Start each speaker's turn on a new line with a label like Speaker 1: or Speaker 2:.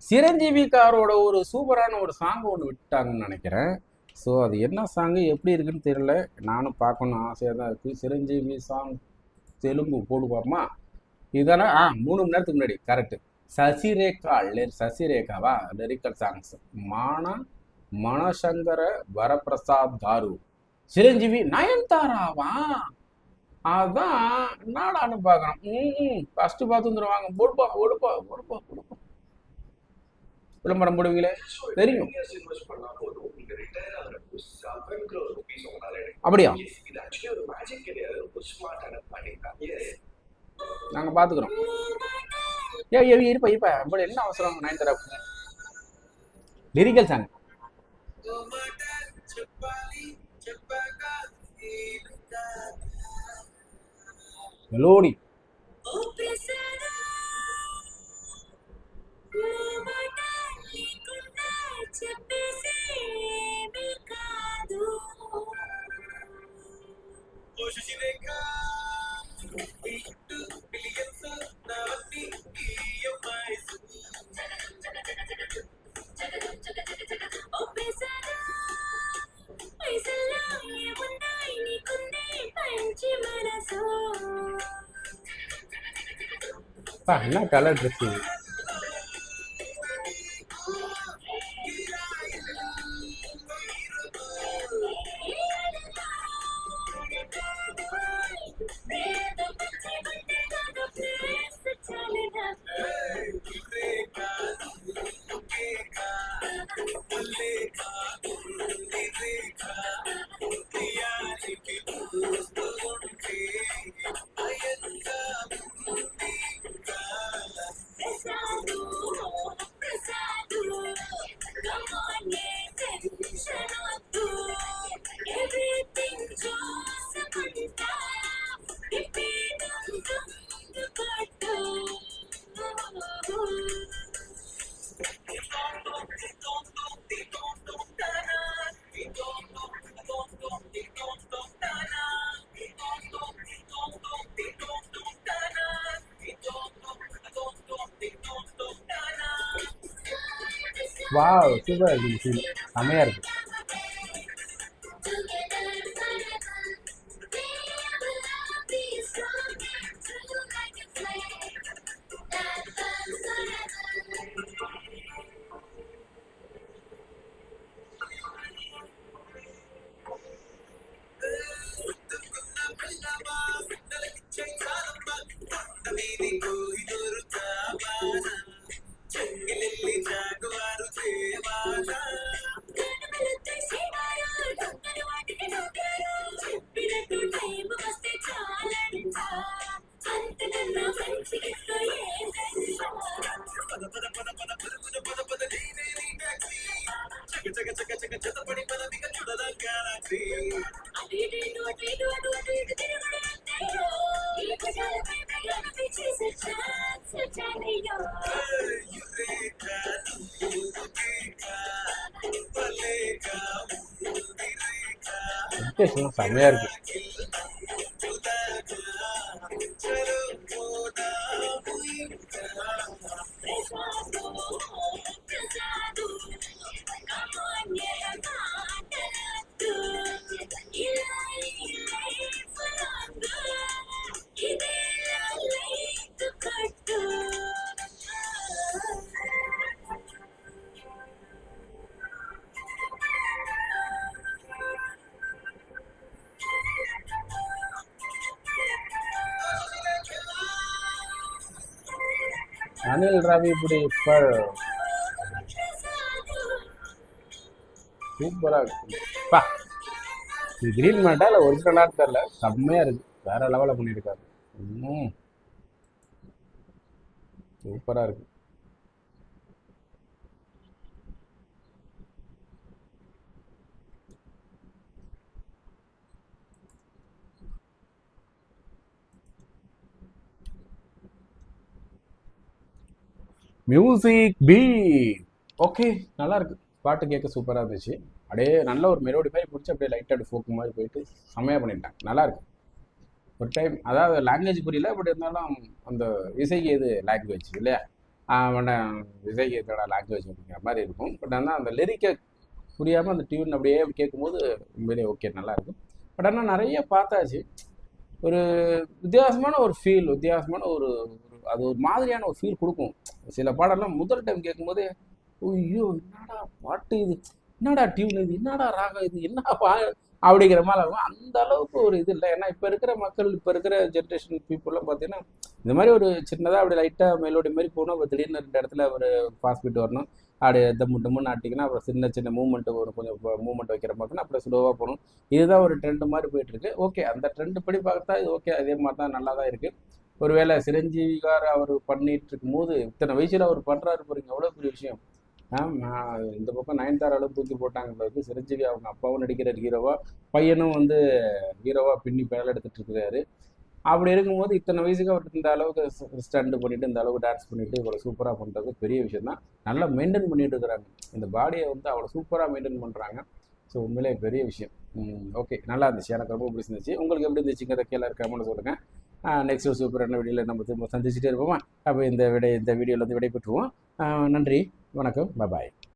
Speaker 1: சிரஞ்சீவிக்காரோட ஒரு சூப்பரான ஒரு சாங் ஒன்று விட்டாங்கன்னு நினைக்கிறேன். ஸோ அது என்ன சாங்கு எப்படி இருக்குன்னு தெரியல. நானும் பார்க்கணும் ஆசையாக தான் இருக்குது. சிரஞ்சீவி சாங் தெலுங்கு போடுவோமா? இதுதானே 3 மணி நேரத்துக்கு முன்னாடி கரெக்டு. சசிரேகாவா லிரிக்கல் சாங்ஸ் மான மணசங்கர வரப்பிரசாத் காரு. சிரஞ்சீவி நயன்தாராவா? அதான் நாடான்னு பார்க்குறோம். ஃபஸ்ட்டு பார்த்து வந்துடுவாங்க. போடுப்பா விளம்பரம் போடுவீங்களே தெரியும். அப்படியா? நாங்க பாத்துக்கிறோம். இருப்பா இப்ப என்ன அவசரம்? நயன்தாரா லிரிக்கல் சாங் மெலோடி என்ன கலர் ட்ரெஸ் இது? வாவ் சூப்பரா இருக்கு. செமையா இருக்கு. செமையா இருக்கு. அனில் ராவிபுடி சூப்பரா இருக்குப்பா. கிரீன் மேட்டா இல்லை ஒரிஜினலா தெரியல, செம்மையா இருக்கு. வேற லெவல பண்ணியிருக்காரு. சூப்பரா இருக்கு. மியூசிக் பி ஓகே, நல்லா இருக்கு. பாட்டு கேட்க சூப்பராக இருந்துச்சு. அப்படியே நல்ல ஒரு மெலோடி மாதிரி பிடிச்சி அப்படியே லைட்டாக ஃபோக்கு மாதிரி போயிட்டு செம்மையாக பண்ணிட்டாங்க. நல்லா இருக்கு. ஒரு டைம் அதாவது லாங்குவேஜ் புரியல, பட் இருந்தாலும் அந்த இசைக்கு எது லாங்குவேஜ் இல்லையா, அவனை விஜய் கேட்டோட லாங்குவேஜ் அப்படிங்கிற மாதிரி இருக்கும். பட் ஆனால் அந்த லிரிக்கை புரியாமல் அந்த டியூன் அப்படியே கேட்கும்போது உண்மையிலே ஓகே நல்லாயிருக்கும். பட் ஆனால் நிறைய பார்த்தாச்சு. ஒரு வித்தியாசமான ஒரு ஃபீல், வித்தியாசமான அது ஒரு மாதிரியான ஒரு ஃபீல் கொடுக்கும். சில பாடலாம் முதல் டைம் கேட்கும்போதே ஐயோ என்னடா பாட்டு இது, என்னடா டியூன் இது, என்னடா ராகம் இது, என்ன அப்படிங்கிற மாதிரி இருக்கும். அந்த அளவுக்கு ஒரு இது இல்லை. ஏன்னா இப்போ இருக்கிற மக்கள், இப்போ இருக்கிற ஜென்ரேஷன் பீப்புளெலாம் பார்த்தீங்கன்னா இந்த மாதிரி ஒரு சின்னதாக அப்படி லைட்டாக மெலோடி மாதிரி போகணும், அப்போ திடீர்னு 2 இடத்துல ஒரு ஃபாஸ்ட் பீட் வரணும், அப்படி டம்முன்னு ஆட்டிங்கன்னா அப்புறம் சின்ன சின்ன மூவ்மெண்ட் ஒரு கொஞ்சம் மூவ்மெண்ட் வைக்கிற மாதிரி அப்படியே ஸ்லோவாக போகணும். இதுதான் ஒரு ட்ரெண்ட் மாதிரி போயிட்டுருக்கு. ஓகே, அந்த ட்ரெண்ட் படி பார்த்தா இது ஓகே, அதே மாதிரி தான் நல்லா தான் இருக்குது. ஒருவேளை சிரஞ்சீவிகார் அவர் பண்ணிட்டு இருக்கும்போது இத்தனை வயசில் அவர் பண்ணுறாரு பாருங்க, எவ்வளோ பெரிய விஷயம். நான் இந்த பக்கம் நயன்தாராலும் தூக்கி போட்டாங்க, சிரஞ்சீவி அவங்க அப்பாவும் நடிக்கிற ஹீரோவா, பையனும் வந்து ஹீரோவா பின்னி பேல எடுத்துட்டு இருக்கிறாரு. அப்படி இருக்கும்போது இத்தனை வயசுக்கு அவர் இந்த அளவுக்கு ஸ்டண்ட் பண்ணிட்டு, இந்த அளவுக்கு டான்ஸ் பண்ணிட்டு இவ்வளோ சூப்பராக பண்ணுறது பெரிய விஷயம் தான். நல்லா மெயின்டைன் பண்ணிட்டு இருக்கிறாங்க. இந்த பாடியை வந்து அவ்வளோ சூப்பராக மெயின்டைன் பண்ணுறாங்க. ஸோ உண்மையிலே பெரிய விஷயம். ஓகே, நல்லா இருந்துச்சு, எனக்கு ரொம்ப பிடிச்சிருந்துச்சு. உங்களுக்கு எப்படி இருந்துச்சுங்கிறத கீழே இருக்காமனு சொல்லுங்கள். நெக்ஸ்ட் ஒரு சூப்பரான வீடியோவில் நம்ம திரும்ப சந்திச்சுட்டே இருப்போமா? அப்போ இந்த வீடியோவில் வந்து விடைபெற்றுவோம். நன்றி, வணக்கம், பாய்.